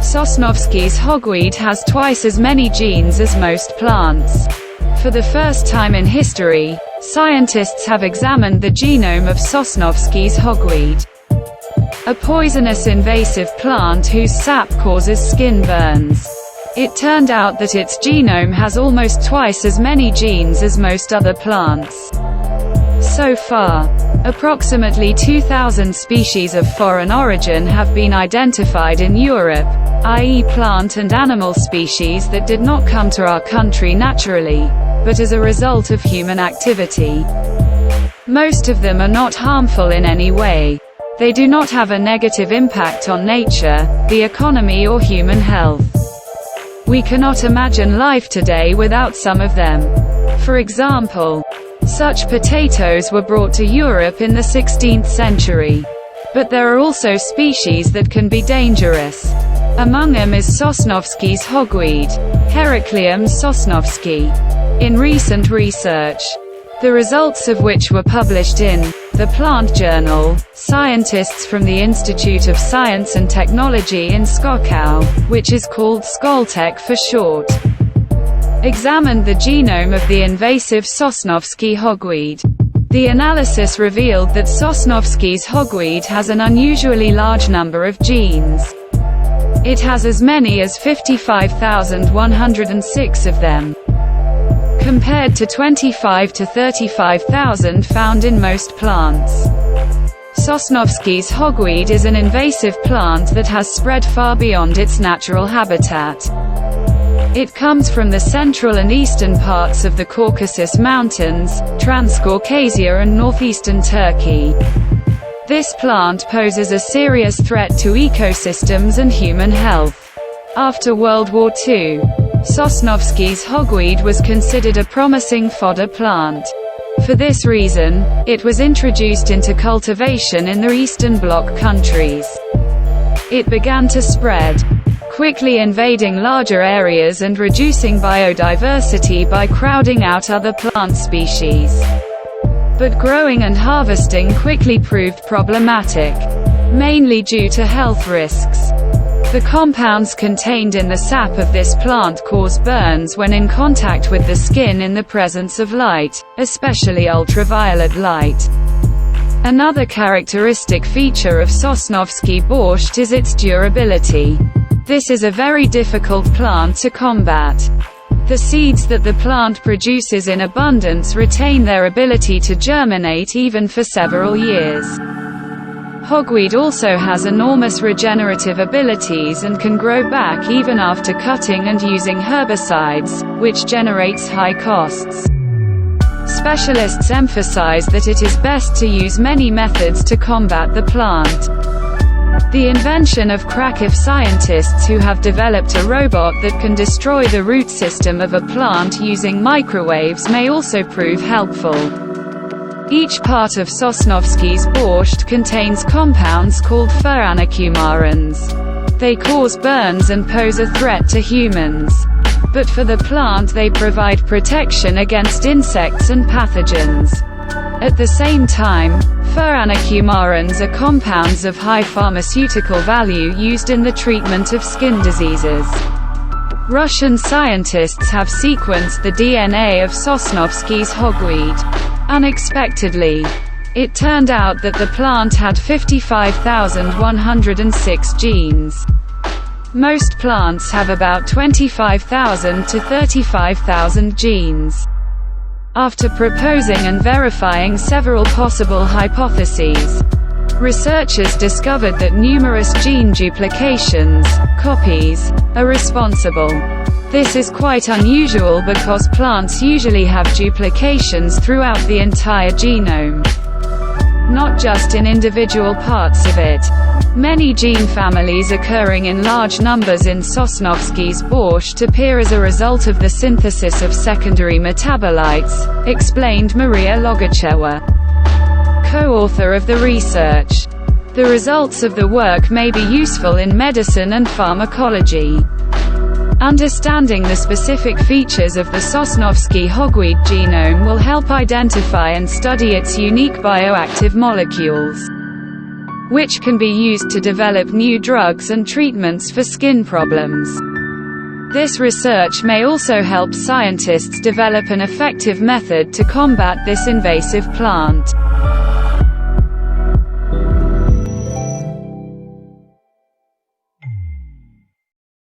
Sosnowski's hogweed has twice as many genes as most plants. For the first time in history, scientists have examined the genome of Sosnowski's hogweed, a poisonous invasive plant whose sap causes skin burns. It turned out that its genome has almost twice as many genes as most other plants. So far, approximately 2,000 species of foreign origin have been identified in Europe, i.e. plant and animal species that did not come to our country naturally, but as a result of human activity. Most of them are not harmful in any way. They do not have a negative impact on nature, the economy or human health. We cannot imagine life today without some of them. For example, such potatoes were brought to Europe in the 16th century. But there are also species that can be dangerous. Among them is Sosnowski's hogweed, Heracleum sosnowski. In recent research, the results of which were published in the Plant Journal, scientists from the Institute of Science and Technology in Skokau, which is called Skoltek for short, examined the genome of the invasive Sosnowski hogweed. The analysis revealed that Sosnowski's hogweed has an unusually large number of genes. It has as many as 55,106 of them, compared to 25 to 35,000 found in most plants. Sosnowski's hogweed is an invasive plant that has spread far beyond its natural habitat. It comes from the central and eastern parts of the Caucasus Mountains, Transcaucasia and northeastern Turkey. This plant poses a serious threat to ecosystems and human health. After World War II, Sosnowski's hogweed was considered a promising fodder plant. For this reason, it was introduced into cultivation in the Eastern Bloc countries. It began to spread, quickly invading larger areas and reducing biodiversity by crowding out other plant species. But growing and harvesting quickly proved problematic, mainly due to health risks. The compounds contained in the sap of this plant cause burns when in contact with the skin in the presence of light, especially ultraviolet light. Another characteristic feature of Sosnowski borscht is its durability. This is a very difficult plant to combat. The seeds that the plant produces in abundance retain their ability to germinate even for several years. Hogweed also has enormous regenerative abilities and can grow back even after cutting and using herbicides, which generates high costs. Specialists emphasize that it is best to use many methods to combat the plant. The invention of Krakow scientists who have developed a robot that can destroy the root system of a plant using microwaves may also prove helpful. Each part of Sosnowski's borscht contains compounds called furanocoumarins. They cause burns and pose a threat to humans. But for the plant they provide protection against insects and pathogens. At the same time, furanocoumarins are compounds of high pharmaceutical value used in the treatment of skin diseases. Russian scientists have sequenced the DNA of Sosnowski's hogweed. Unexpectedly, it turned out that the plant had 55,106 genes. Most plants have about 25,000 to 35,000 genes. After proposing and verifying several possible hypotheses, researchers discovered that numerous gene duplications, copies, are responsible. This is quite unusual because plants usually have duplications throughout the entire genome, not just in individual parts of it. Many gene families occurring in large numbers in Sosnowski's borscht appear as a result of the synthesis of secondary metabolites, explained Maria Logachewa, co-author of the research. The results of the work may be useful in medicine and pharmacology. Understanding the specific features of the Sosnowski hogweed genome will help identify and study its unique bioactive molecules, which can be used to develop new drugs and treatments for skin problems. This research may also help scientists develop an effective method to combat this invasive plant.